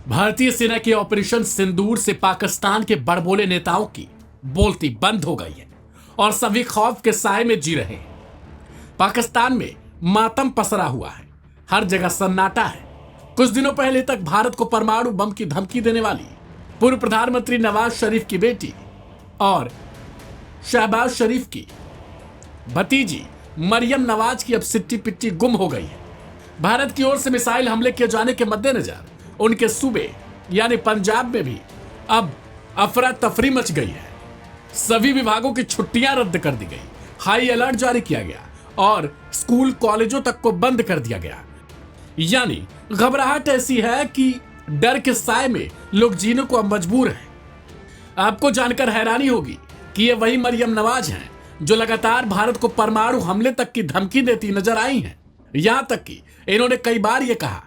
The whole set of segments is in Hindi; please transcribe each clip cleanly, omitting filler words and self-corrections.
भारतीय सेना के ऑपरेशन सिंदूर से पाकिस्तान के बड़बोले नेताओं की बोलती बंद हो गई है और सभी खौफ के साए में जी रहे हैं। पाकिस्तान में मातम पसरा हुआ है, हर जगह सन्नाटा है। कुछ दिनों पहले तक भारत को परमाणु बम की धमकी देने वाली पूर्व प्रधानमंत्री नवाज शरीफ की बेटी और शहबाज शरीफ की भतीजी मरियम नवाज की अब सिट्टी पिट्टी गुम हो गई है। भारत की ओर से मिसाइल हमले किए जाने के मद्देनजर उनके सूबे यानी पंजाब में भी अब अफरा तफरी मच गई है। सभी विभागों की छुट्टियां रद्द कर दी गई, हाई अलर्ट जारी किया गया और स्कूल कॉलेजों तक को बंद कर दिया गया। यानी घबराहट ऐसी है कि डर के साए में लोग जीने को अब मजबूर हैं। आपको जानकर हैरानी होगी कि ये वही मरियम नवाज हैं जो लगातार भारत को परमाणु हमले तक की धमकी देती नजर आई हैं। यहां तक कि इन्होंने कई बार यह कहा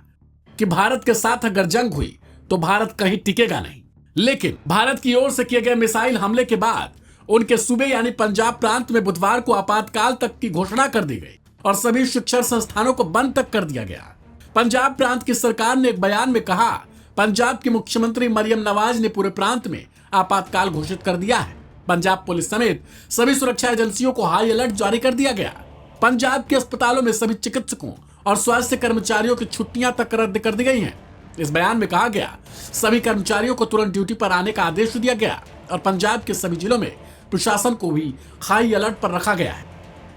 कि भारत के साथ अगर जंग हुई तो भारत कहीं टिकेगा नहीं। लेकिन भारत की ओर से किए गए मिसाइल हमले के बाद उनके सूबे यानी पंजाब प्रांत में बुधवार को आपातकाल तक की घोषणा कर दी गई और सभी शिक्षण संस्थानों को बंद तक कर दिया गया। पंजाब प्रांत की सरकार ने एक बयान में कहा, पंजाब की मुख्यमंत्री मरियम नवाज ने पूरे प्रांत में आपातकाल घोषित कर दिया है। पंजाब पुलिस समेत सभी सुरक्षा एजेंसियों को हाई अलर्ट जारी कर दिया गया। पंजाब के अस्पतालों में सभी चिकित्सकों और स्वास्थ्य कर्मचारियों की छुट्टियां तक रद्द कर दी गई हैं। इस बयान में कहा गया, सभी कर्मचारियों को तुरंत ड्यूटी पर आने का आदेश दिया गया और पंजाब के सभी जिलों में प्रशासन को भी हाई अलर्ट पर रखा गया है।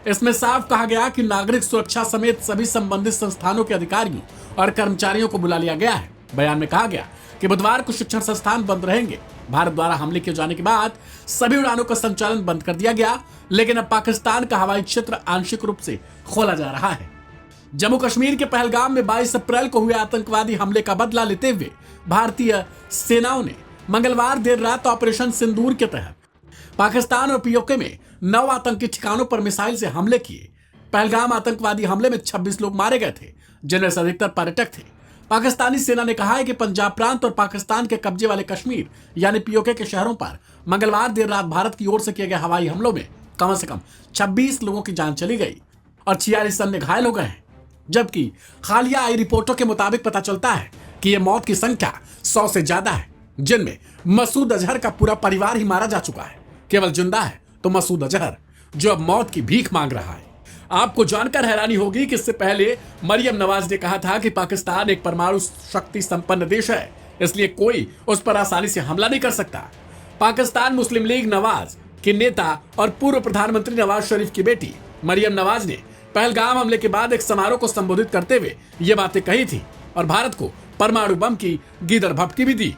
इसमें साफ कहा गया कि नागरिक सुरक्षा समेत सभी संबंधित संस्थानों के अधिकारियों और कर्मचारियों को बुला लिया गया है। बयान में कहा गया कि बुधवार को शिक्षण संस्थान बंद रहेंगे। भारत द्वारा हमले किए जाने के बाद सभी उड़ानों का संचालन बंद कर दिया गया, लेकिन अब पाकिस्तान का हवाई क्षेत्र आंशिक रूप से खोला जा रहा है। जम्मू कश्मीर के पहलगाम में 22 अप्रैल को हुए आतंकवादी हमले का बदला लेते हुए भारतीय सेनाओं ने मंगलवार देर रात ऑपरेशन सिंदूर के तहत पाकिस्तान और पीओके में 9 आतंकी ठिकानों पर मिसाइल से हमले किए। पहलगाम आतंकवादी हमले में 26 लोग मारे गए थे, जिनमें से अधिकतर पर्यटक थे। पाकिस्तानी सेना ने कहा है कि पंजाब प्रांत और पाकिस्तान के कब्जे वाले कश्मीर यानी पीओके के शहरों पर मंगलवार देर रात भारत की ओर से किए गए हवाई हमलों में कम से कम 26 लोगों की जान चली गई और 46 अन्य घायल हो गए हैं। जबकि हालिया आई रिपोर्टों के मुताबिक पता चलता है कि यह मौत की संख्या 100 से ज्यादा है, जिनमें मसूद अजहर का पूरा परिवार ही मारा जा चुका है। केवल जिंदा है तो मसूद अजहर, जो अब मौत की भीख मांग रहा है। आपको जानकर हैरानी होगी कि इससे पहले मरियम नवाज ने कहा था कि पाकिस्तान एक परमाणु शक्ति संपन्न देश है, इसलिए कोई उस पर आसानी से हमला नहीं कर सकता। पाकिस्तान मुस्लिम लीग नवाज के नेता और पूर्व प्रधानमंत्री नवाज शरीफ की बेटी मरियम नवाज ने पहलगाम हमले के बाद एक समारोह को संबोधित करते हुए ये बातें कही थी और भारत को परमाणु बम की गीदड़ भपकी भी दी।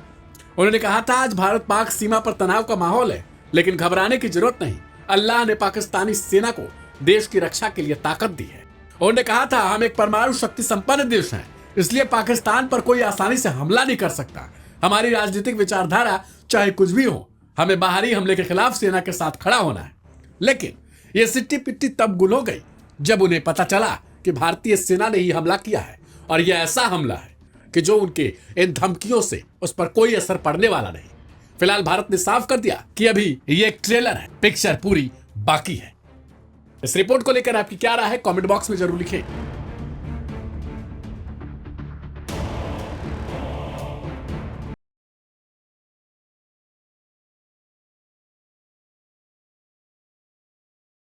उन्होंने कहा था, आज भारत पाक सीमा पर तनाव का माहौल है, लेकिन घबराने की जरूरत नहीं। अल्लाह ने पाकिस्तानी सेना को देश की रक्षा के लिए ताकत दी है। उन्होंने कहा था, हम एक परमाणु शक्ति संपन्न देश हैं, इसलिए पाकिस्तान पर कोई आसानी से हमला नहीं कर सकता। हमारी राजनीतिक विचारधारा चाहे कुछ भी हो, हमें बाहरी हमले के खिलाफ सेना के साथ खड़ा होना है। लेकिन ये सिट्टी पिट्टी तब गुल हो गई जब उन्हें पता चला कि भारतीय सेना ने ही हमला किया है और यह ऐसा हमला है कि जो उनके इन धमकियों से उस पर कोई असर पड़ने वाला नहीं। फिलहाल भारत ने साफ कर दिया कि अभी ये एक ट्रेलर है, पिक्चर पूरी बाकी है। इस रिपोर्ट को लेकर आपकी क्या राय है, कमेंट बॉक्स में जरूर लिखें।